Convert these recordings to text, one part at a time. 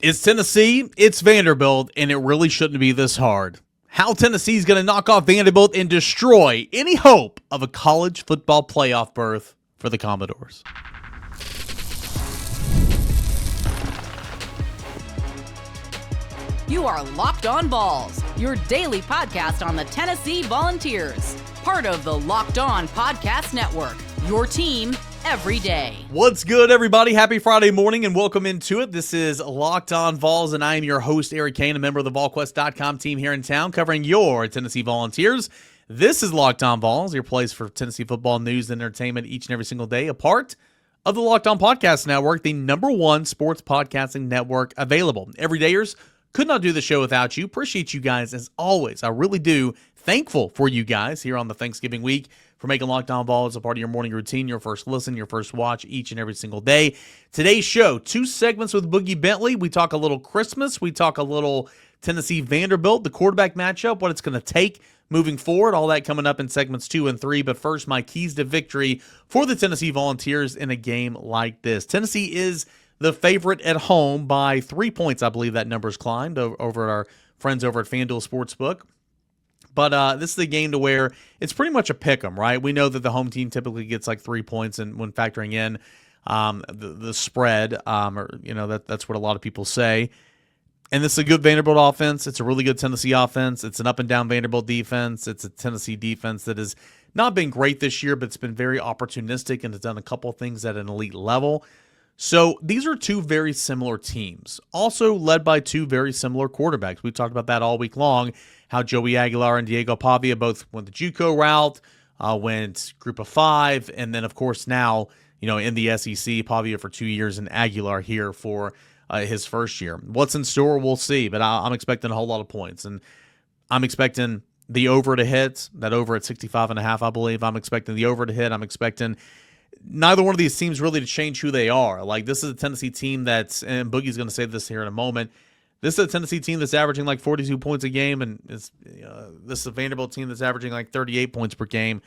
It's Tennessee, it's Vanderbilt, and it really shouldn't be this hard. How Tennessee's going to knock off Vanderbilt and destroy any hope of a college football playoff berth for the Commodores. You are Locked On Vols, your daily podcast on the Tennessee Volunteers. Part of the Locked On Podcast Network, your team every day. What's good, everybody? Happy Friday morning and welcome into it. This is Locked On Vols, and I am your host, Eric Cain, a member of the VolQuest.com team here in town, covering your Tennessee Volunteers. This is Locked On Vols, your place for Tennessee football news and entertainment each and every single day, a part of the Locked On Podcast Network, the #1 sports podcasting network available. Everydayers, could not do the show without you. Appreciate you guys as always. I really do. Thankful for you guys here on the Thanksgiving week for making Locked On Vols a part of your morning routine, your first listen, your first watch each and every single day. Today's show, 2 segments with Boogie Bentley. We talk a little Christmas. We talk a little Tennessee Vanderbilt, the quarterback matchup, what it's going to take moving forward. All that coming up in segments 2 and 3. But first, my keys to victory for the Tennessee Volunteers in a game like this. Tennessee is the favorite at home by 3 points. I believe that number's climbed over at our friends over at FanDuel Sportsbook. But this is a game to where it's pretty much a pick 'em, right? We know that the home team typically gets like 3 points, and when factoring in the spread, that's what a lot of people say. And this is a good Vanderbilt offense. It's a really good Tennessee offense. It's an up-and-down Vanderbilt defense. It's a Tennessee defense that has not been great this year, but it's been very opportunistic and has done a couple of things at an elite level. So these are 2 very similar teams, also led by 2 very similar quarterbacks. We've talked about that all week long, how Joey Aguilar and Diego Pavia both went the JUCO route, went group of 5, and then, of course, now, in the SEC, Pavia for 2 years and Aguilar here for his first year. What's in store, we'll see, but I'm expecting a whole lot of points, and I'm expecting the over to hit, that over at 65.5, I believe. I'm expecting the over to hit. I'm expecting neither one of these teams really to change who they are. Like, this is a Tennessee team that's, and Boogie's going to say this here in a moment, this is a Tennessee team that's averaging like 42 points a game, and this is a Vanderbilt team that's averaging like 38 points per game.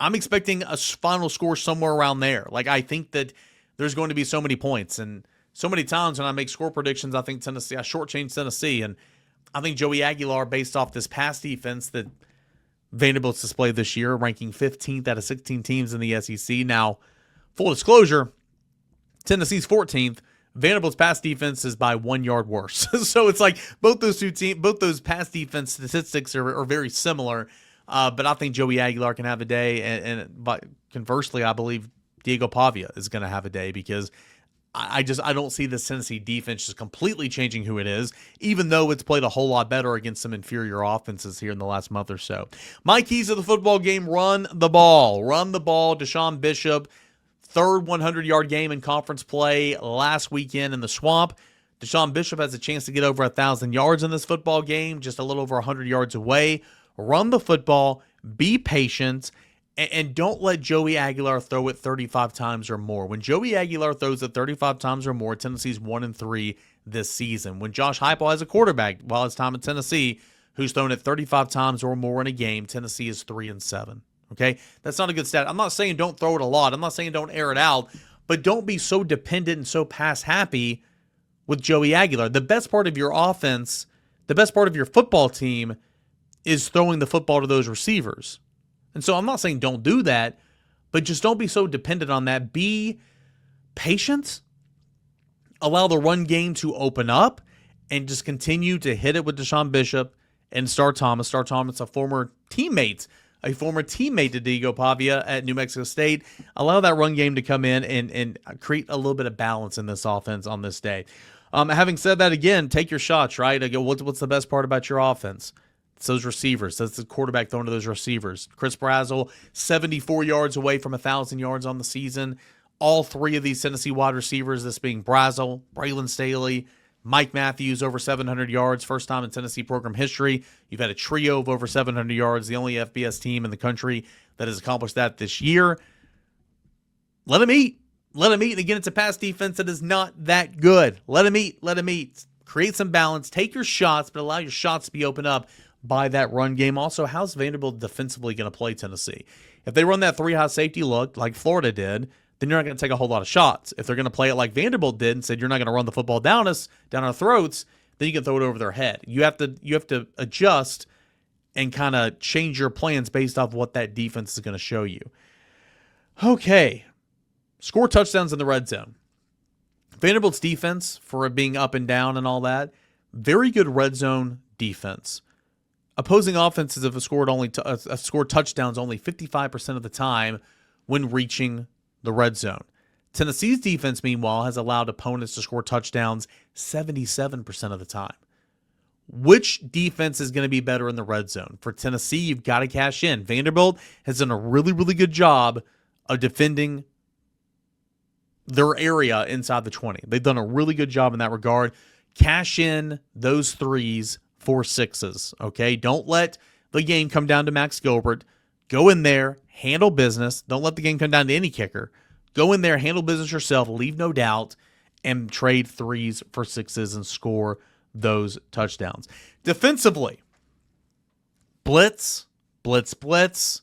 I'm expecting a final score somewhere around there. Like, I think that there's going to be so many points, and so many times when I make score predictions, I think I shortchange Tennessee, and I think Joey Aguilar, based off this pass defense that Vanderbilt's displayed this year, ranking 15th out of 16 teams in the SEC. Now, full disclosure, Tennessee's 14th. Vanderbilt's pass defense is by 1 yard worse. So it's like both those pass defense statistics are very similar. But I think Joey Aguilar can have a day, but conversely, I believe Diego Pavia is going to have a day, because I don't see this Tennessee defense just completely changing who it is, even though it's played a whole lot better against some inferior offenses here in the last month or so. My keys to the football game: run the ball. Run the ball. DeSean Bishop, third 100-yard game in conference play last weekend in the Swamp. DeSean Bishop has a chance to get over 1,000 yards in this football game, just a little over 100 yards away. Run the football. Be patient. And don't let Joey Aguilar throw it 35 times or more. When Joey Aguilar throws it 35 times or more, Tennessee's 1-3 this season. When Josh Heupel has a quarterback while his time in Tennessee who's thrown it 35 times or more in a game, Tennessee is 3-7. Okay? That's not a good stat. I'm not saying don't throw it a lot. I'm not saying don't air it out. But don't be so dependent and so pass happy with Joey Aguilar. The best part of your offense, the best part of your football team is throwing the football to those receivers. And so I'm not saying don't do that, but just don't be so dependent on that. Be patient. Allow the run game to open up and just continue to hit it with DeSean Bishop and Star Thomas. Star Thomas, a former teammate to Diego Pavia at New Mexico State. Allow that run game to come in and create a little bit of balance in this offense on this day. Having said that, again, take your shots, right? What's the best part about your offense? It's those receivers. That's the quarterback throwing to those receivers. Chris Brazzell, 74 yards away from 1,000 yards on the season. All 3 of these Tennessee wide receivers, this being Brazzell, Braylon Staley, Mike Matthews, over 700 yards. First time in Tennessee program history. You've had a trio of over 700 yards, the only FBS team in the country that has accomplished that this year. Let him eat. Let him eat. And again, it's a pass defense that is not that good. Let him eat. Let him eat. Create some balance. Take your shots, but allow your shots to be opened up by that run game. Also, how's Vanderbilt defensively going to play Tennessee? If they run that 3-high safety look like Florida did, then you're not going to take a whole lot of shots. If they're going to play it like Vanderbilt did and said you're not going to run the football down our throats, then you can throw it over their head. You have to adjust and kind of change your plans based off what that defense is going to show you. Okay. Score touchdowns in the red zone. Vanderbilt's defense, for it being up and down and all that, very good red zone defense. Opposing offenses have scored touchdowns only 55% of the time when reaching the red zone. Tennessee's defense, meanwhile, has allowed opponents to score touchdowns 77% of the time. Which defense is going to be better in the red zone? For Tennessee, you've got to cash in. Vanderbilt has done a really, really good job of defending their area inside the 20. They've done a really good job in that regard. Cash in those 3s for 6s, okay? Don't let the game come down to Max Gilbert. Go in there, handle business. Don't let the game come down to any kicker. Go in there, handle business yourself, leave no doubt, and trade 3s for 6s and score those touchdowns. Defensively, blitz, blitz, blitz,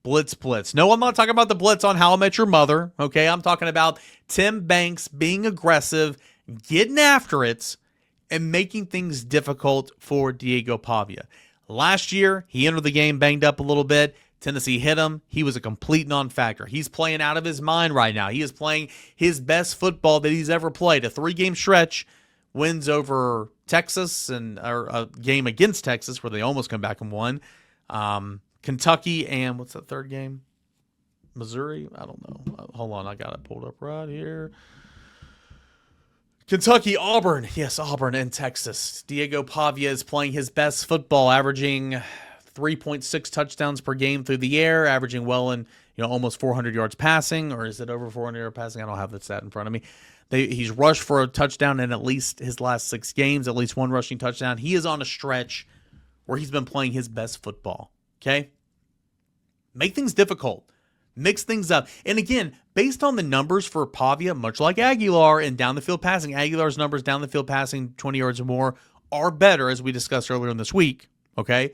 blitz, blitz. No, I'm not talking about the blitz on How I Met Your Mother, okay? I'm talking about Tim Banks being aggressive, getting after it, and making things difficult for Diego Pavia. Last year, he entered the game banged up a little bit. Tennessee hit him. He was a complete non-factor. He's playing out of his mind right now. He is playing his best football that he's ever played. A 3-game stretch, wins over Texas or a game against Texas where they almost come back and won. Kentucky and what's that third game? Missouri? I don't know. Hold on, I got it pulled up right here. Kentucky, Auburn. Yes, Auburn and Texas. Diego Pavia is playing his best football, averaging 3.6 touchdowns per game through the air, averaging well in almost 400 yards passing, or is it over 400 yards passing? I don't have that stat in front of me. He's rushed for a touchdown in at least his last 6 games, at least one rushing touchdown. He is on a stretch where he's been playing his best football. Okay? Make things difficult. Mix things up. And again, based on the numbers for Pavia, much like Aguilar and down the field passing, Aguilar's numbers down the field passing 20 yards or more are better, as we discussed earlier in this week. Okay?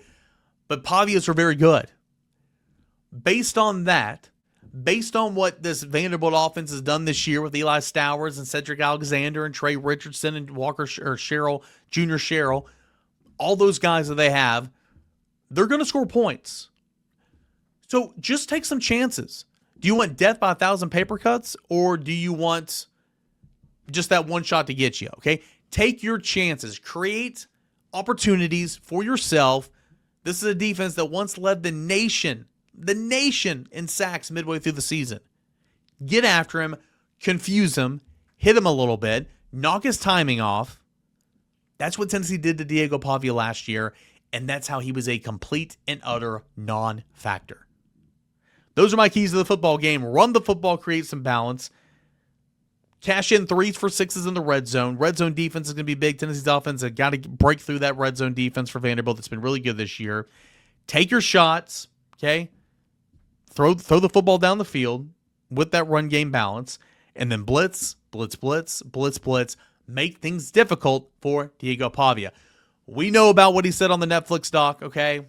But Pavia's are very good. Based on that, based on what this Vanderbilt offense has done this year with Eli Stowers and Cedric Alexander and Trey Richardson and Junior Sherrill, all those guys that they have, they're going to score points. So just take some chances. Do you want death by 1,000 paper cuts, or do you want just that one shot to get you? Okay, take your chances. Create opportunities for yourself. This is a defense that once led the nation in sacks midway through the season. Get after him, confuse him, hit him a little bit, knock his timing off. That's what Tennessee did to Diego Pavia last year, and that's how he was a complete and utter non-factor. Those are my keys to the football game. Run the football, create some balance. Cash in 3s for 6s in the red zone. Red zone defense is going to be big. Tennessee's offense has got to break through that red zone defense for Vanderbilt. That's been really good this year. Take your shots, okay? Throw the football down the field with that run game balance, and then blitz, blitz, blitz, blitz, blitz. Make things difficult for Diego Pavia. We know about what he said on the Netflix doc, okay?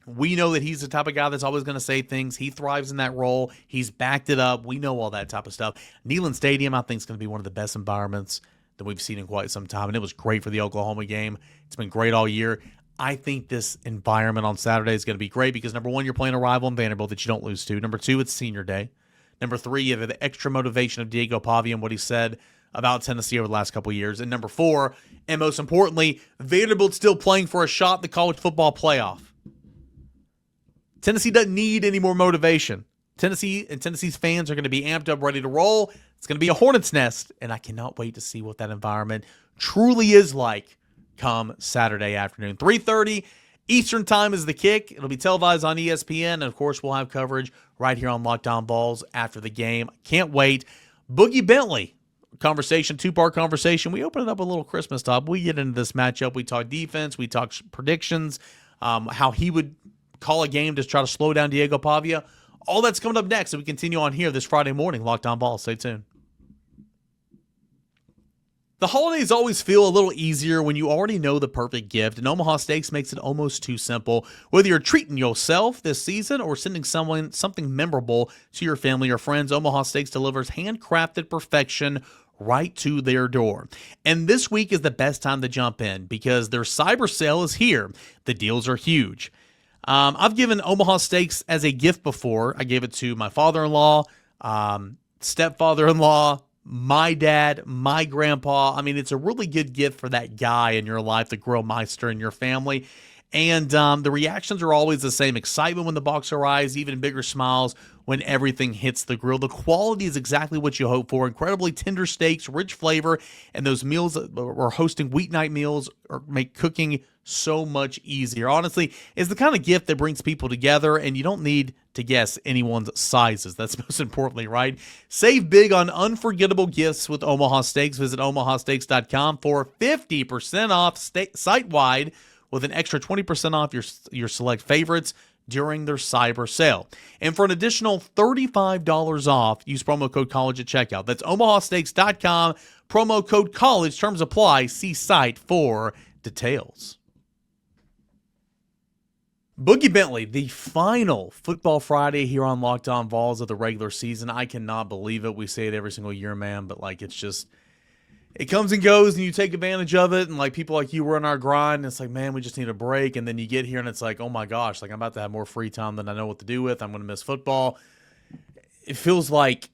We know that he's the type of guy that's always going to say things. He thrives in that role. He's backed it up. We know all that type of stuff. Neyland Stadium, I think, is going to be one of the best environments that we've seen in quite some time, and it was great for the Oklahoma game. It's been great all year. I think this environment on Saturday is going to be great because, number one, you're playing a rival in Vanderbilt that you don't lose to. Number two, it's senior day. Number three, you have the extra motivation of Diego Pavia and what he said about Tennessee over the last couple of years. And number four, and most importantly, Vanderbilt's still playing for a shot at the college football playoff. Tennessee doesn't need any more motivation. Tennessee and Tennessee's fans are going to be amped up, ready to roll. It's going to be a hornet's nest, and I cannot wait to see what that environment truly is like come Saturday afternoon. 3:30 Eastern time is the kick. It'll be televised on ESPN, and of course, we'll have coverage right here on Locked On Vols after the game. Can't wait. Boogie Bentley conversation, 2-part conversation. We open it up a little Christmas talk. We get into this matchup. We talk defense. We talk predictions, how he would call a game to try to slow down Diego Pavia. All that's coming up next as we continue on here this Friday morning. Locked On Vols. Stay tuned. The holidays always feel a little easier when you already know the perfect gift, and Omaha Steaks makes it almost too simple. Whether you're treating yourself this season or sending someone something memorable to your family or friends, Omaha Steaks delivers handcrafted perfection right to their door. And this week is the best time to jump in because their cyber sale is here. The deals are huge. I've given Omaha Steaks as a gift before. I gave it to my father-in-law, stepfather-in-law, my dad, my grandpa. I mean, it's a really good gift for that guy in your life, the grill meister in your family. And the reactions are always the same. Excitement when the box arrives, even bigger smiles when everything hits the grill. The quality is exactly what you hope for. Incredibly tender steaks, rich flavor, and those meals that we're hosting weeknight meals make cooking so much easier. Honestly, it's the kind of gift that brings people together, and you don't need to guess anyone's sizes. That's most importantly, right? Save big on unforgettable gifts with Omaha Steaks. Visit omahasteaks.com for 50% off site-wide with an extra 20% off your select favorites during their cyber sale. And for an additional $35 off, use promo code COLLEGE at checkout. That's omahasteaks.com, promo code COLLEGE. Terms apply. See site for details. Boogie Bentley, the final Football Friday here on Locked On Vols of the regular season. I cannot believe it. We say it every single year, man, but it's just, it comes and goes and you take advantage of it. And people like you were in our grind. And it's like, man, we just need a break. And then you get here and it's like, oh my gosh, I'm about to have more free time than I know what to do with. I'm going to miss football. It feels like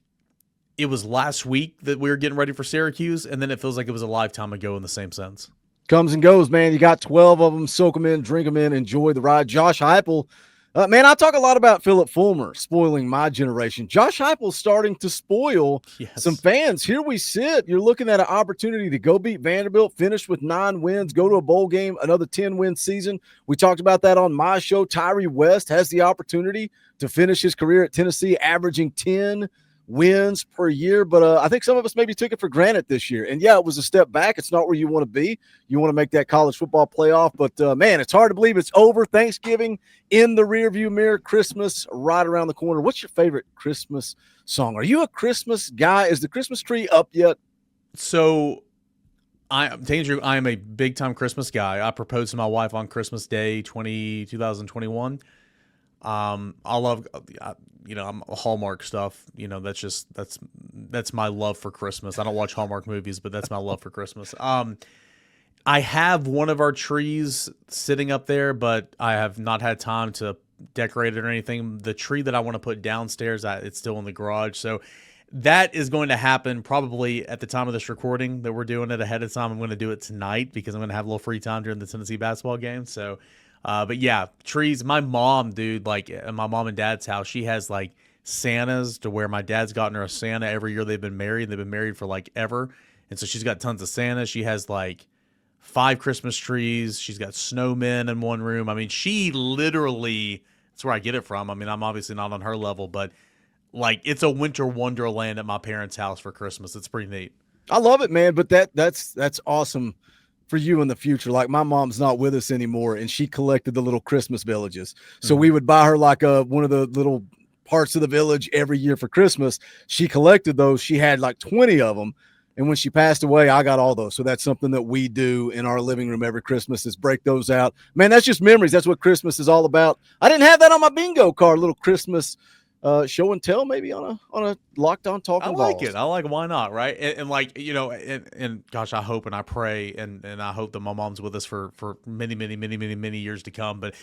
it was last week that we were getting ready for Syracuse. And then it feels like it was a lifetime ago in the same sense. Comes and goes, man. You got 12 of them. Soak them in, drink them in, enjoy the ride. Josh Heupel, man, I talk a lot about Philip Fulmer spoiling my generation. Josh Heupel's starting to spoil some fans. Here we sit. You're looking at an opportunity to go beat Vanderbilt, finish with 9 wins, go to a bowl game, another 10-win season. We talked about that on my show. Tyree West has the opportunity to finish his career at Tennessee, averaging 10 wins per year, but I think some of us maybe took it for granted this year. And yeah, it was a step back. It's not where you want to be. You want to make that college football playoff, but man, it's hard to believe it's over. Thanksgiving in the rearview mirror, Christmas right around the corner. What's your favorite Christmas song? Are you a Christmas guy? Is the Christmas tree up yet? So I am a big time Christmas guy. I proposed to my wife on Christmas Day 2021. I love, I'm Hallmark stuff. That's my love for Christmas. I don't watch Hallmark movies, but that's my love for Christmas. I have one of our trees sitting up there, but I have not had time to decorate it or anything. The tree that I want to put downstairs, it's still in the garage. So that is going to happen probably at the time of this recording that we're doing it ahead of time. I'm going to do it tonight because I'm going to have a little free time during the Tennessee basketball game. So, but yeah, trees. My mom, dude, at my mom and dad's house, she has Santas to where my dad's gotten her a Santa every year they've been married. They've been married for ever. And so she's got tons of Santas. She has 5 Christmas trees. She's got snowmen in one room. I mean, she literally, that's where I get it from. I mean, I'm obviously not on her level, but it's a winter wonderland at my parents' house for Christmas. It's pretty neat. I love it, man. But that's awesome for you in the future. My mom's not with us anymore, and she collected the little Christmas villages. So we would buy her one of the little parts of the village every year for Christmas. She collected those. She had 20 of them. And when she passed away, I got all those. So that's something that we do in our living room every Christmas is break those out. Man, that's just memories. That's what Christmas is all about. I didn't have that on my bingo card, a little Christmas show and tell maybe on a Locked On Talking Vols. I like it. I like, why not, right? And gosh, I hope and I pray and I hope that my mom's with us for many, many, many, many, many years to come. But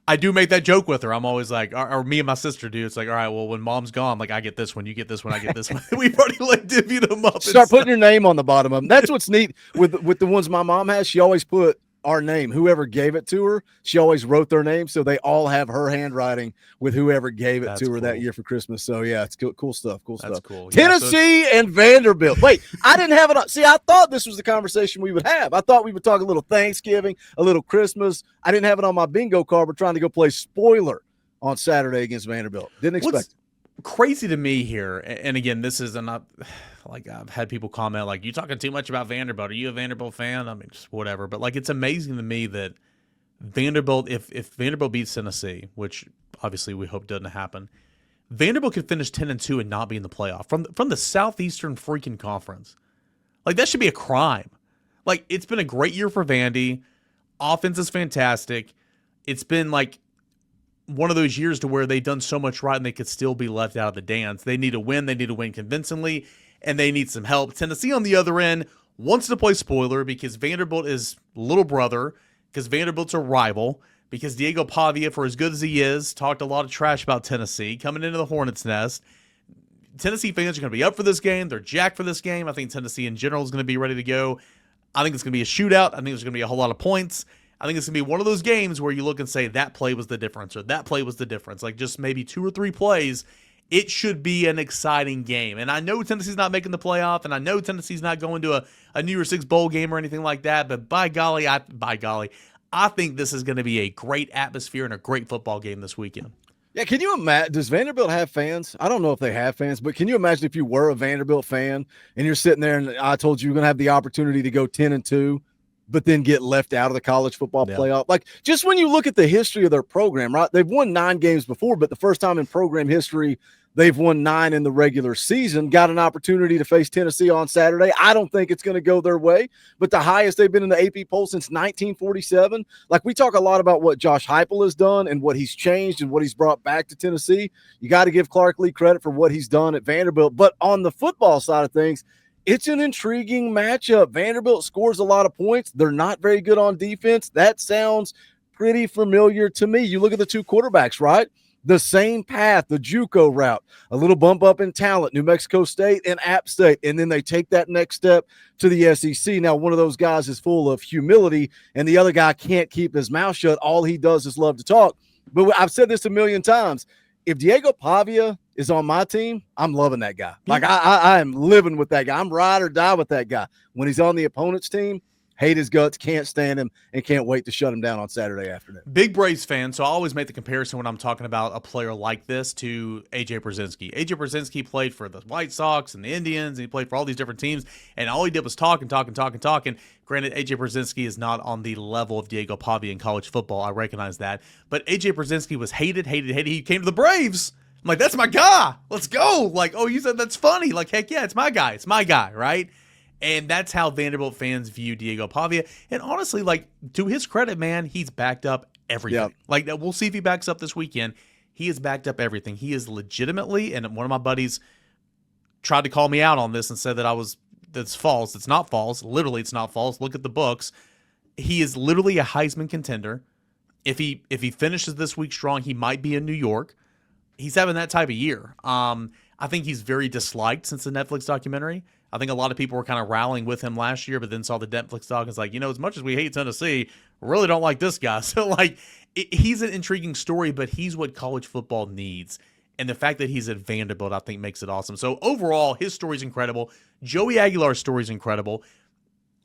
I do make that joke with her. I'm always or me and my sister do. It's all right, well, when mom's gone, I get this one, you get this one, I get this one. We've already divvied them up. Start putting your name on the bottom of them. That's what's neat with the ones my mom has. She always put our name. Whoever gave it to her, she always wrote their name, so they all have her handwriting with whoever gave it to her that year for Christmas. So yeah, it's cool stuff. That's cool. Tennessee and Vanderbilt. Wait, I didn't have it on. See, I thought this was the conversation we would have. I thought we would talk a little Thanksgiving, a little Christmas. I didn't have it on my bingo card. We're trying to go play spoiler on Saturday against Vanderbilt. Didn't expect it. Crazy to me here, and again, this is not I've had people comment you talking too much about Vanderbilt. Are you a Vanderbilt fan? I mean, just whatever. But it's amazing to me that Vanderbilt, if Vanderbilt beats Tennessee, which obviously we hope doesn't happen, Vanderbilt could finish 10-2 and not be in the playoff from the Southeastern freaking Conference. That should be a crime. Like, it's been a great year for Vandy. Offense is fantastic. It's been like one of those years to where they've done so much right and they could still be left out of the dance. They need a win. They need to win convincingly, and they need some help. Tennessee on the other end wants to play spoiler because Vanderbilt is little brother, because Vanderbilt's a rival, because Diego Pavia, for as good as he is, talked a lot of trash about Tennessee coming into the Hornets' nest. Tennessee fans are going to be up for this game. They're jacked for this game. I think Tennessee in general is going to be ready to go. I think it's going to be a shootout. I think there's going to be a whole lot of points. I think it's going to be one of those games where you look and say, that play was the difference, or that play was the difference. Like, just maybe 2 or 3 plays. It should be an exciting game. And I know Tennessee's not making the playoff, and I know Tennessee's not going to a New Year's Six bowl game or anything like that, but by golly, I think this is going to be a great atmosphere and a great football game this weekend. Yeah, can you imagine? Does Vanderbilt have fans? I don't know if they have fans, but can you imagine if you were a Vanderbilt fan and you're sitting there and I told you you're going to have the opportunity to go 10-2, but then get left out of the college football playoff? Like, just when you look at the history of their program, right? They've won 9 games before, but the first time in program history they've won 9 in the regular season, got an opportunity to face Tennessee on Saturday. I don't think it's going to go their way, but the highest they've been in the AP poll since 1947. Like, we talk a lot about what Josh Heupel has done and what he's changed and what he's brought back to Tennessee. You got to give Clark Lee credit for what he's done at Vanderbilt. But on the football side of things, it's an intriguing matchup. Vanderbilt scores a lot of points. They're not very good on defense. That sounds pretty familiar to me. You look at the 2 quarterbacks, right? The same path, the JUCO route, a little bump up in talent, New Mexico State and App State, and then they take that next step to the SEC. Now, one of those guys is full of humility, and the other guy can't keep his mouth shut. All he does is love to talk. But I've said this a million times. If Diego Pavia is on my team, I'm loving that guy. Like, I am living with that guy. I'm ride or die with that guy. When he's on the opponent's team, hate his guts, can't stand him, and can't wait to shut him down on Saturday afternoon. Big Braves fan, so I always make the comparison when I'm talking about a player like this to A.J. Brzezinski. A.J. Brzezinski played for the White Sox and the Indians, and he played for all these different teams, and all he did was talk. Granted, A.J. Brzezinski is not on the level of Diego Pavia in college football. I recognize that. But A.J. Brzezinski was hated. He came to the Braves. I'm like, that's my guy. Let's go. Like, oh, you said that's funny. Like, heck yeah, it's my guy. It's my guy, right? And that's how Vanderbilt fans view Diego Pavia. And honestly, like, to his credit, man, he's backed up everything. Yep. Like, we'll see if he backs up this weekend. He has backed up everything. He is legitimately, and one of my buddies tried to call me out on this and said that that's false. It's not false. Literally, it's not false. Look at the books. He is literally a Heisman contender. If he finishes this week strong, he might be in New York. He's having that type of year. I think he's very disliked since the Netflix documentary. I think a lot of people were kind of rallying with him last year, but then saw the Netflix doc and it's like, as much as we hate Tennessee, we really don't like this guy. So, like, he's an intriguing story, but he's what college football needs. And the fact that he's at Vanderbilt, I think, makes it awesome. So, overall, his story's incredible. Joey Aguilar's story's incredible.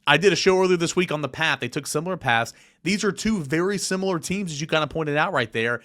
I did a show earlier this week on the path. They took similar paths. These are 2 very similar teams, as you kind of pointed out right there.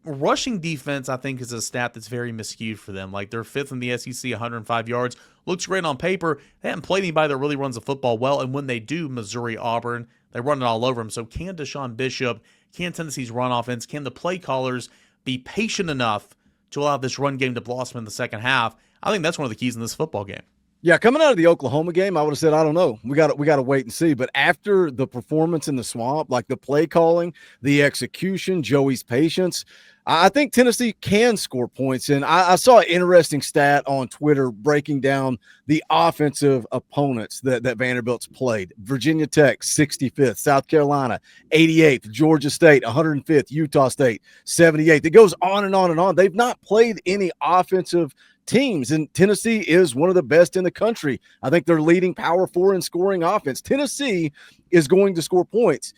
Rushing defense, I think, is a stat that's very miscued for them. Like, they're 5th in the SEC, 105 yards. Looks great on paper. They haven't played anybody that really runs the football well. And when they do, Missouri, Auburn, they run it all over them. So can DeSean Bishop, can Tennessee's run offense, can the play callers be patient enough to allow this run game to blossom in the second half? I think that's one of the keys in this football game. Yeah, coming out of the Oklahoma game, I would have said, I don't know. We got to wait and see. But after the performance in the Swamp, like the play calling, the execution, Joey's patience, I think Tennessee can score points. And I saw an interesting stat on Twitter breaking down the offensive opponents that Vanderbilt's played. Virginia Tech, 65th. South Carolina, 88th. Georgia State, 105th. Utah State, 78th. It goes on and on and on. They've not played any offensive teams, and Tennessee is one of the best in the country. I think they're leading Power 4 in scoring offense. Tennessee is going to score points.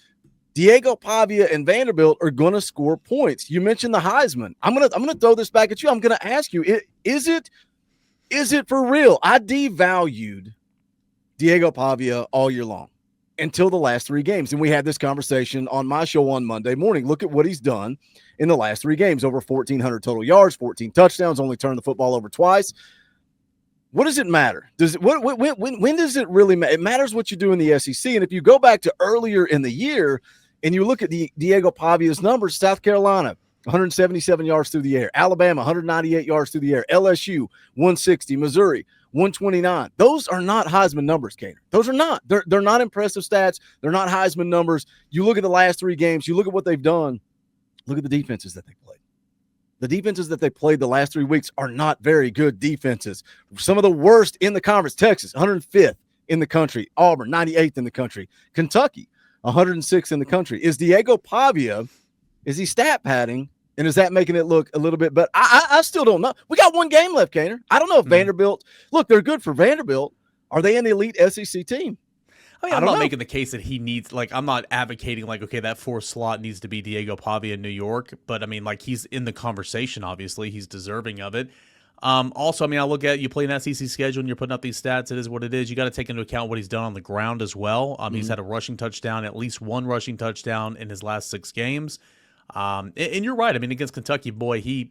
Diego Pavia and Vanderbilt are going to score points. You mentioned the Heisman. I'm gonna throw this back at you. I'm going to ask you, is it for real? I devalued Diego Pavia all year long until the last 3 games, and we had this conversation on my show on Monday morning. Look at what he's done in the last 3 games, over 1,400 total yards, 14 touchdowns, only turned the football over twice. What does it matter? When does it really matter? It matters what you do in the SEC. And if you go back to earlier in the year and you look at the Diego Pavia's numbers, South Carolina, 177 yards through the air. Alabama, 198 yards through the air. LSU, 160. Missouri, 129. Those are not Heisman numbers, Cater. Those are not. They're not impressive stats. They're not Heisman numbers. You look at the last 3 games. You look at what they've done. Look at the defenses that they played. The defenses that they played the last 3 weeks are not very good defenses. Some of the worst in the conference. Texas, 105th in the country. Auburn, 98th in the country. Kentucky, 106th in the country. Is Diego Pavia, is he stat padding? And is that making it look a little bit better? I still don't know. We got 1 game left, Caner. I don't know if Vanderbilt, look, they're good for Vanderbilt. Are they an elite SEC team? I mean, I'm not making the case that he needs, like, I'm not advocating, like, okay, that 4th slot needs to be Diego Pavia in New York. But, I mean, like, he's in the conversation, obviously. He's deserving of it. Also, I mean, I look at, you play an SEC schedule and you're putting up these stats. It is what it is. You got to take into account what he's done on the ground as well. He's had a rushing touchdown, at least 1 rushing touchdown in his last 6 games. And you're right. I mean, against Kentucky, boy, he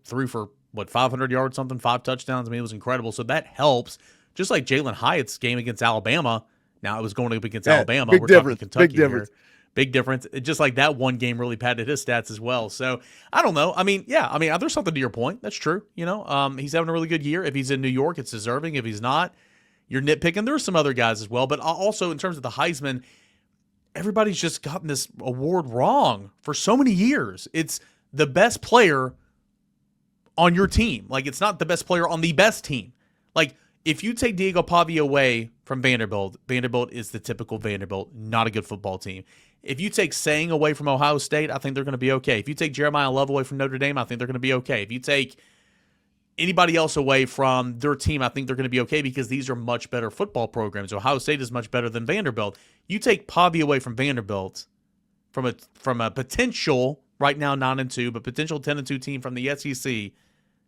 threw for, 500 yards, something, 5 touchdowns. I mean, it was incredible. So that helps. Just like Jalen Hyatt's game against Alabama. Now, it was going up against Alabama. We're talking Kentucky big difference. Here. Big difference. Just like that 1 game really padded his stats as well. So, I don't know. I mean, yeah. I mean, there's something to your point. That's true. You know, he's having a really good year. If he's in New York, it's deserving. If he's not, you're nitpicking. There's some other guys as well. But also, in terms of the Heisman, everybody's just gotten this award wrong for so many years. It's the best player on your team. Like, it's not the best player on the best team. Like, if you take Diego Pavia away from Vanderbilt, Vanderbilt is the typical Vanderbilt, not a good football team. If you take Sang away from Ohio State, I think they're going to be okay. If you take Jeremiah Love away from Notre Dame, I think they're going to be okay. If you take anybody else away from their team, I think they're going to be okay because these are much better football programs. Ohio State is much better than Vanderbilt. You take Pavia away from Vanderbilt, from a potential, right now 9-2, but potential 10-2 team from the SEC,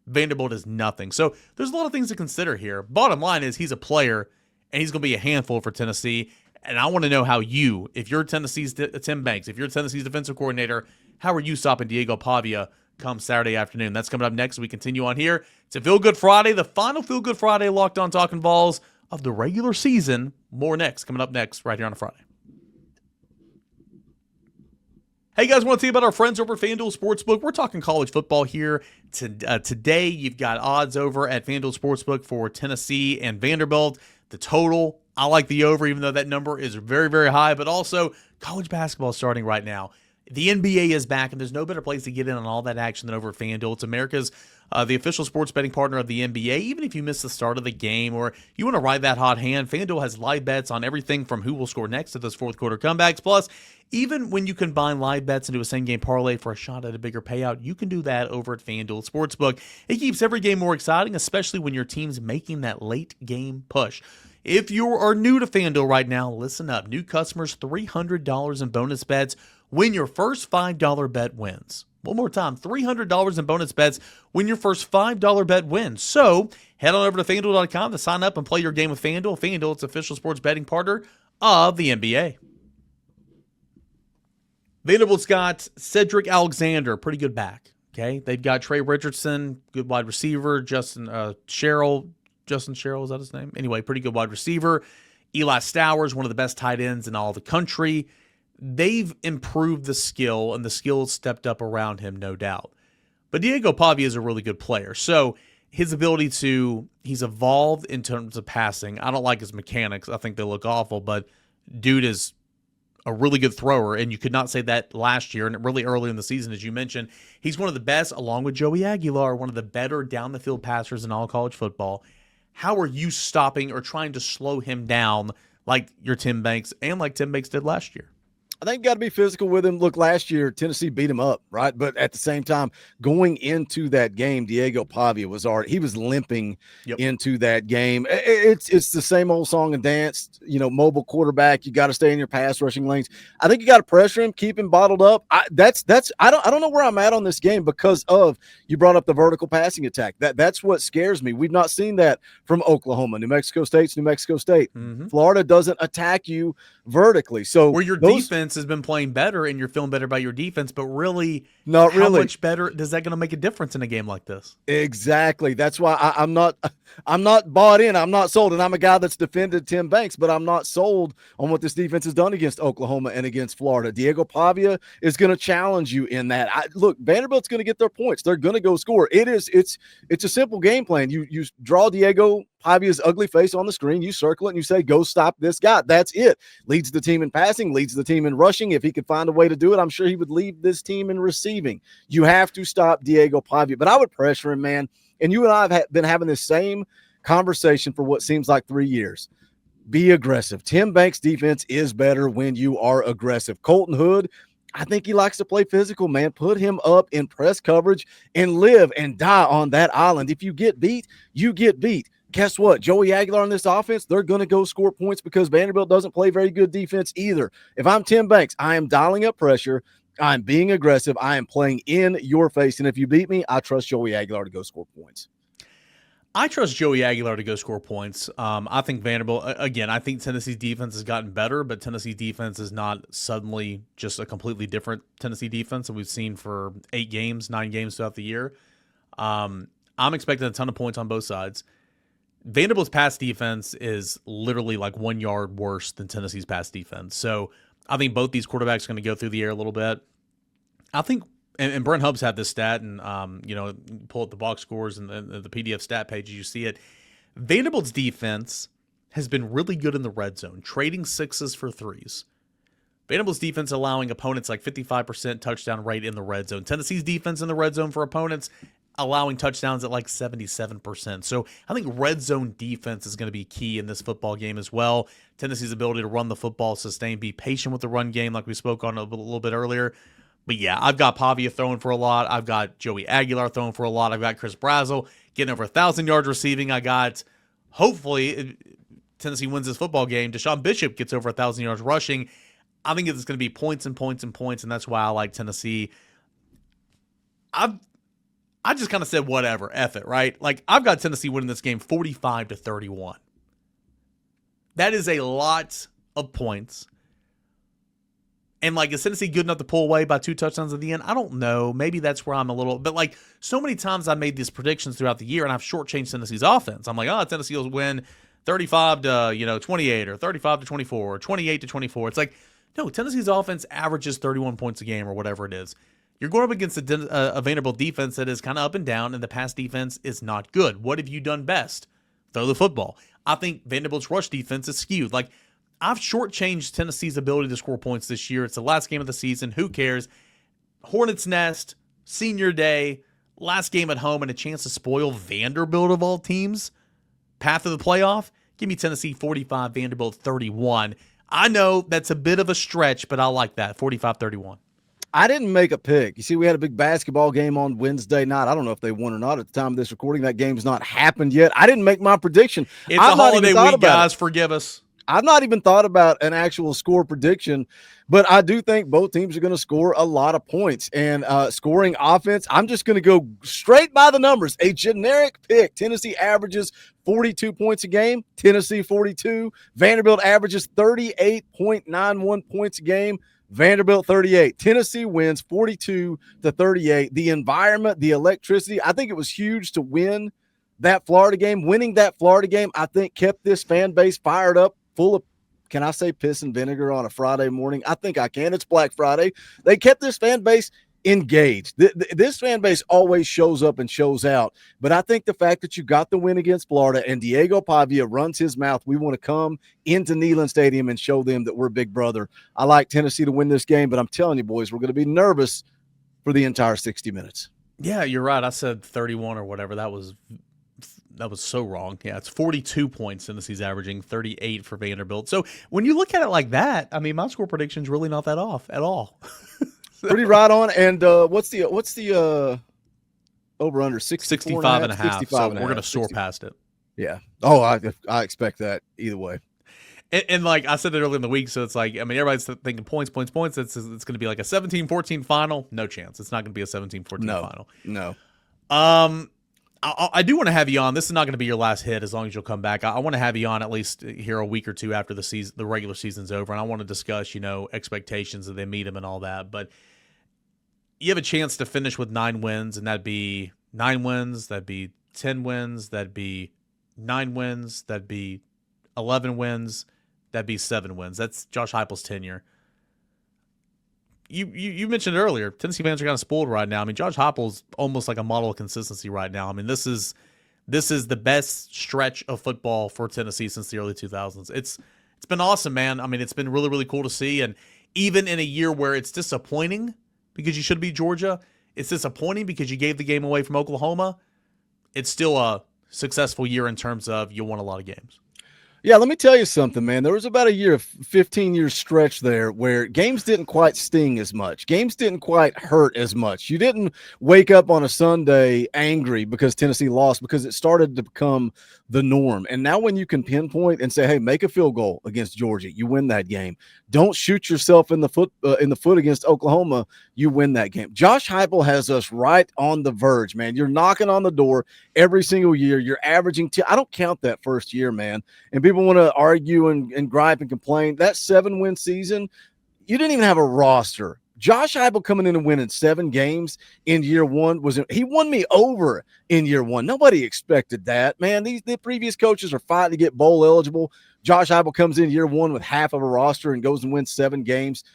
Vanderbilt is nothing. So there's a lot of things to consider here. Bottom line is he's a player, and he's going to be a handful for Tennessee. And I want to know how you, if you're Tennessee's Tim Banks, if you're Tennessee's defensive coordinator, how are you stopping Diego Pavia come Saturday afternoon? That's coming up next. We continue on here. It's a Feel Good Friday, the final Feel Good Friday Locked On Talking Vols of the regular season. More next, coming up next, right here on a Friday. Hey guys, want to tell you about our friends over at FanDuel Sportsbook. We're talking college football here. Today, you've got odds over at FanDuel Sportsbook for Tennessee and Vanderbilt. The total, I like the over, even though that number is very, very high. But also, college basketball is starting right now. The NBA is back, and there's no better place to get in on all that action than over at FanDuel. It's America's the official sports betting partner of the NBA. Even if you miss the start of the game or you want to ride that hot hand, FanDuel has live bets on everything from who will score next to those fourth quarter comebacks. Plus, even when you combine live bets into a same-game parlay for a shot at a bigger payout, you can do that over at FanDuel Sportsbook. It keeps every game more exciting, especially when your team's making that late-game push. If you are new to FanDuel right now, listen up. New customers, $300 in bonus bets when your first $5 bet wins. One more time, $300 in bonus bets when your first $5 bet wins. So head on over to FanDuel.com to sign up and play your game with FanDuel. FanDuel, it's official sports betting partner of the NBA. Vanderbilt's got Cedric Alexander, pretty good back. Okay, they've got Trey Richardson, good wide receiver. Justin Sherrill, is that his name? Anyway, pretty good wide receiver. Eli Stowers, one of the best tight ends in all the country. They've improved the skill, and the skill stepped up around him, no doubt. But Diego Pavia is a really good player. So his ability he's evolved in terms of passing. I don't like his mechanics. I think they look awful, but dude is a really good thrower, and you could not say that last year, and really early in the season, as you mentioned. He's one of the best, along with Joey Aguilar, one of the better down-the-field passers in all college football. How are you stopping or trying to slow him down like your Tim Banks and like Tim Banks did last year? I think you got to be physical with him. Look, last year, Tennessee beat him up, right? But at the same time, going into that game, Diego Pavia was limping into that game. It's the same old song and dance, mobile quarterback. You got to stay in your pass rushing lanes. I think you got to pressure him, keep him bottled up. I don't know where I'm at on this game because of, you brought up the vertical passing attack. That's what scares me. We've not seen that from Oklahoma. New Mexico State's New Mexico State. Mm-hmm. Florida doesn't attack you vertically. So where your defense has been playing better and you're feeling better about your defense, but really, how much better is that going to make a difference in a game like this? Exactly. That's why I'm not bought in. I'm not sold. And I'm a guy that's defended Tim Banks, but I'm not sold on what this defense has done against Oklahoma and against Florida. Diego Pavia is going to challenge you in that. Look, Vanderbilt's going to get their points. They're going to go score. It's a simple game plan. You draw Diego Pavia's ugly face on the screen. You circle it and you say, go stop this guy. That's it. Leads the team in passing, leads the team in rushing. If he could find a way to do it, I'm sure he would lead this team in receiving. You have to stop Diego Pavia. But I would pressure him, man. And you and I have been having this same conversation for what seems like 3 years. Be aggressive. Tim Banks' defense is better when you are aggressive. Colton Hood, I think he likes to play physical, man. Put him up in press coverage and live and die on that island. If you get beat, you get beat. Guess what? Joey Aguilar on this offense, they're going to go score points because Vanderbilt doesn't play very good defense either. If I'm Tim Banks, I am dialing up pressure. I'm being aggressive. I am playing in your face. And if you beat me, I trust Joey Aguilar to go score points. I trust Joey Aguilar to go score points. I think Vanderbilt, again, I think Tennessee's defense has gotten better, but Tennessee's defense is not suddenly just a completely different Tennessee defense that we've seen for 9 games throughout the year. I'm expecting a ton of points on both sides. Vanderbilt's pass defense is literally like 1 yard worse than Tennessee's pass defense. So I think both these quarterbacks are going to go through the air a little bit. I think and Brent Hubbs had this stat, and pull up the box scores and the PDF stat page, you see it. Vanderbilt's defense has been really good in the red zone, trading sixes for threes. Vanderbilt's defense allowing opponents like 55% touchdown rate in the red zone. Tennessee's defense in the red zone for opponents allowing touchdowns at like 77%. So I think red zone defense is going to be key in this football game as well. Tennessee's ability to run the football, sustain, be patient with the run game like we spoke on a little bit earlier. But yeah, I've got Pavia throwing for a lot. I've got Joey Aguilar throwing for a lot. I've got Chris Brazzell getting over 1,000 yards receiving. I got, hopefully, Tennessee wins this football game. DeSean Bishop gets over 1,000 yards rushing. I think it's going to be points and points and points, and that's why I like Tennessee. I just kind of said whatever, F it, right? Like, I've got Tennessee winning this game 45-31. That is a lot of points. And, like, is Tennessee good enough to pull away by 2 touchdowns at the end? I don't know. Maybe that's where I'm a little – but, like, so many times I made these predictions throughout the year, and I've shortchanged Tennessee's offense. I'm like, Tennessee will win 35-28 or 35-24 or 28-24. It's like, no, Tennessee's offense averages 31 points a game or whatever it is. You're going up against a Vanderbilt defense that is kind of up and down, and the pass defense is not good. What have you done best? Throw the football. I think Vanderbilt's rush defense is skewed. Like, I've shortchanged Tennessee's ability to score points this year. It's the last game of the season. Who cares? Hornets' Nest, senior day, last game at home, and a chance to spoil Vanderbilt of all teams. Path of the playoff? Give me Tennessee 45, Vanderbilt 31. I know that's a bit of a stretch, but I like that. 45-31. I didn't make a pick. You see, we had a big basketball game on Wednesday night. I don't know if they won or not at the time of this recording. That game's not happened yet. I didn't make my prediction. It's a holiday week, guys. Forgive us. I've not even thought about an actual score prediction, but I do think both teams are going to score a lot of points. And scoring offense, I'm just going to go straight by the numbers. A generic pick. Tennessee averages 42 points a game. Tennessee 42. Vanderbilt averages 38.91 points a game. Vanderbilt 38. Tennessee wins 42-38. The environment, the electricity, I think it was huge to win that Florida game. Winning that Florida game, I think, kept this fan base fired up, full of, can I say piss and vinegar on a Friday morning? I think I can. It's Black Friday. They kept this fan base engaged. This fan base always shows up and shows out. But I think the fact that you got the win against Florida and Diego Pavia runs his mouth, we want to come into Neyland Stadium and show them that we're big brother. I like Tennessee to win this game, but I'm telling you, boys, we're going to be nervous for the entire 60 minutes. Yeah, you're right. I said 31 or whatever. That was so wrong. Yeah, it's 42 points Tennessee's averaging, 38 for Vanderbilt. So when you look at it like that, I mean, my score prediction's really not that off at all. Pretty right on. And what's the over under 65 and a half. So we're going to soar past it. Yeah. Oh, I expect that either way. And like I said it earlier in the week, so it's like, I mean, everybody's thinking points. It's going to be like a 17-14 final. No chance. It's not going to be a 17-14 final. No. I do want to have you on. This is not going to be your last hit as long as you'll come back. I want to have you on at least here a week or two after the regular season's over, and I want to discuss, expectations that they meet them and all that. But you have a chance to finish with 9 wins, and that'd be 9 wins, that'd be 10 wins, that'd be 9 wins, that'd be 11 wins, that'd be 7 wins. That's Josh Heupel's tenure. You mentioned earlier, Tennessee fans are kind of spoiled right now. I mean, Josh Heupel's almost like a model of consistency right now. I mean, this is this is the best stretch of football for Tennessee since the early 2000s. It's been awesome, man. I mean, it's been really, really cool to see. And even in a year where it's disappointing because you should beat Georgia, it's disappointing because you gave the game away from Oklahoma, it's still a successful year in terms of you won a lot of games. Yeah, let me tell you something, man. There was about a 15-year stretch there where games didn't quite sting as much. Games didn't quite hurt as much. You didn't wake up on a Sunday angry because Tennessee lost, because it started to become the norm. And now when you can pinpoint and say, hey, make a field goal against Georgia, you win that game. Don't shoot yourself in the foot against Oklahoma, you win that game. Josh Heupel has us right on the verge, man. You're knocking on the door every single year. You're averaging I don't count that first year, man. And people want to argue and gripe and complain. That 7-win season, you didn't even have a roster. Josh Heupel coming in and winning 7 games in year one he won me over in year one. Nobody expected that, man. The previous coaches are fighting to get bowl eligible. Josh Heupel comes in year one with half of a roster and goes and wins 7 games.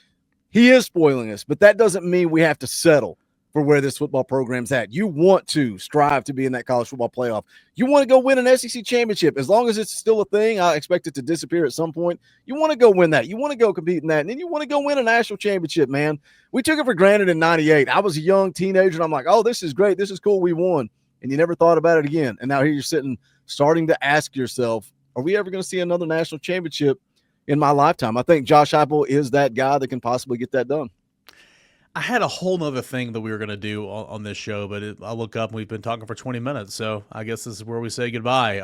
He is spoiling us, but that doesn't mean we have to settle for where this football program's at. You want to strive to be in that college football playoff. You want to go win an SEC championship. As long as it's still a thing, I expect it to disappear at some point. You want to go win that. You want to go compete in that. And then you want to go win a national championship, man. We took it for granted in 98. I was a young teenager, and I'm like, oh, this is great. This is cool. We won. And you never thought about it again. And now here you're sitting, starting to ask yourself, are we ever going to see another national championship in my lifetime? I think Josh Heupel is that guy that can possibly get that done. I had a whole nother thing that we were going to do on this show, but I look up and we've been talking for 20 minutes, so I guess this is where we say goodbye.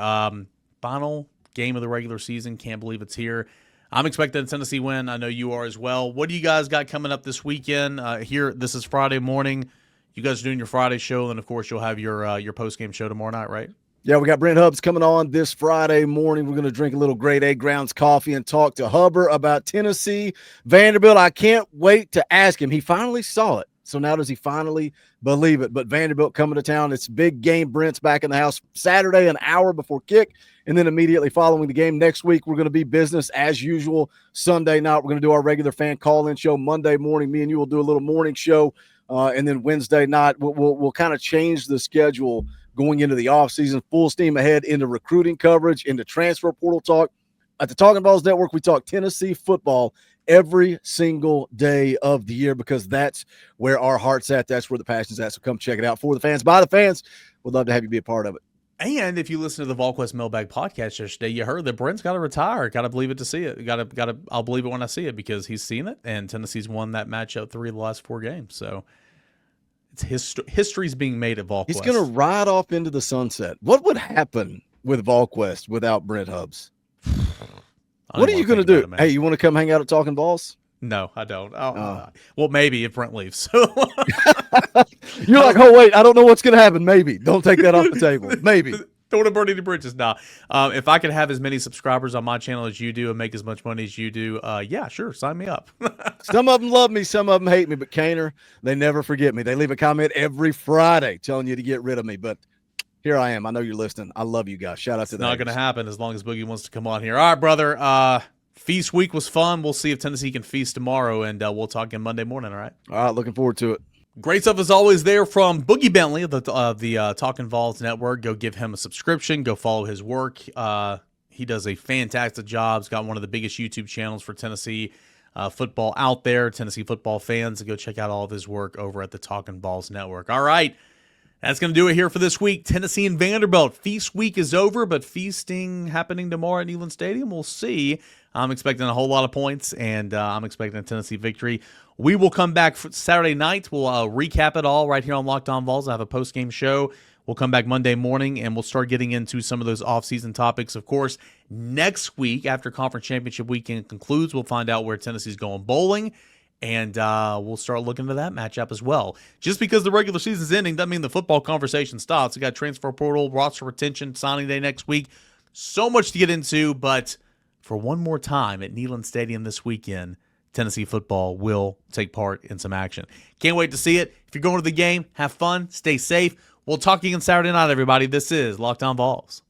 Final game of the regular season. Can't believe it's here. I'm expecting a Tennessee win. I know you are as well. What do you guys got coming up this weekend? Here, this is Friday morning. You guys are doing your Friday show, and, of course, you'll have your post-game show tomorrow night, right? Yeah, we got Brent Hubbs coming on this Friday morning. We're going to drink a little Grade A Grounds coffee and talk to Hubber about Tennessee, Vanderbilt. I can't wait to ask him. He finally saw it. So now does he finally believe it? But Vanderbilt coming to town. It's big game. Brent's back in the house Saturday, an hour before kick. And then immediately following the game next week, we're going to be business as usual. Sunday night, we're going to do our regular fan call-in show. Monday morning, me and you will do a little morning show. And then Wednesday night, we'll kind of change the schedule going into the offseason, full steam ahead into recruiting coverage, into transfer portal talk. At the Talking Balls Network, we talk Tennessee football every single day of the year because that's where our heart's at. That's where the passion's at. So come check it out. For the fans, by the fans, we'd love to have you be a part of it. And if you listen to the VolQuest Mailbag podcast yesterday, you heard that Brent's got to retire. Got to believe it to see it. Got to. I'll believe it when I see it because he's seen it, and Tennessee's won that matchup 3 of the last 4 games. So history's being made at VolQuest. He's going to ride off into the sunset. What would happen with VolQuest without Brent Hubbs? What are you going to do? Hey, you want to come hang out at Talking Balls? No, I don't. Well, maybe if Brent leaves. So you're like, oh, wait, I don't know what's going to happen. Maybe. Don't take that off the table. Maybe. Don't want to burn any bridges. Nah. If I could have as many subscribers on my channel as you do and make as much money as you do, yeah, sure, sign me up. Some of them love me, some of them hate me, but Cainer, they never forget me. They leave a comment every Friday telling you to get rid of me, but here I am. I know you're listening. I love you guys. Shout out to them. It's not going to happen as long as Boogie wants to come on here. All right, brother. Feast week was fun. We'll see if Tennessee can feast tomorrow, and we'll talk again Monday morning, all right? All right, looking forward to it. Great stuff as always there from Boogie Bentley of the Talking Vols Network. Go give him a subscription. Go follow his work. He does a fantastic job. He's got one of the biggest YouTube channels for Tennessee football out there, Tennessee football fans. Go check out all of his work over at the Talking Vols Network. All right, that's going to do it here for this week. Tennessee and Vanderbilt. Feast week is over, but feasting happening tomorrow at Neyland Stadium. We'll see. I'm expecting a whole lot of points, and I'm expecting a Tennessee victory. We will come back for Saturday night. We'll recap it all right here on Locked On Vols. I have a post-game show. We'll come back Monday morning, and we'll start getting into some of those off-season topics. Of course, next week, after Conference Championship weekend concludes, we'll find out where Tennessee's going bowling, and we'll start looking into that matchup as well. Just because the regular season's ending doesn't mean the football conversation stops. We got transfer portal, roster retention, signing day next week. So much to get into, but for one more time at Neyland Stadium this weekend, Tennessee football will take part in some action. Can't wait to see it. If you're going to the game, have fun, stay safe. We'll talk again Saturday night, everybody. This is Locked On Vols.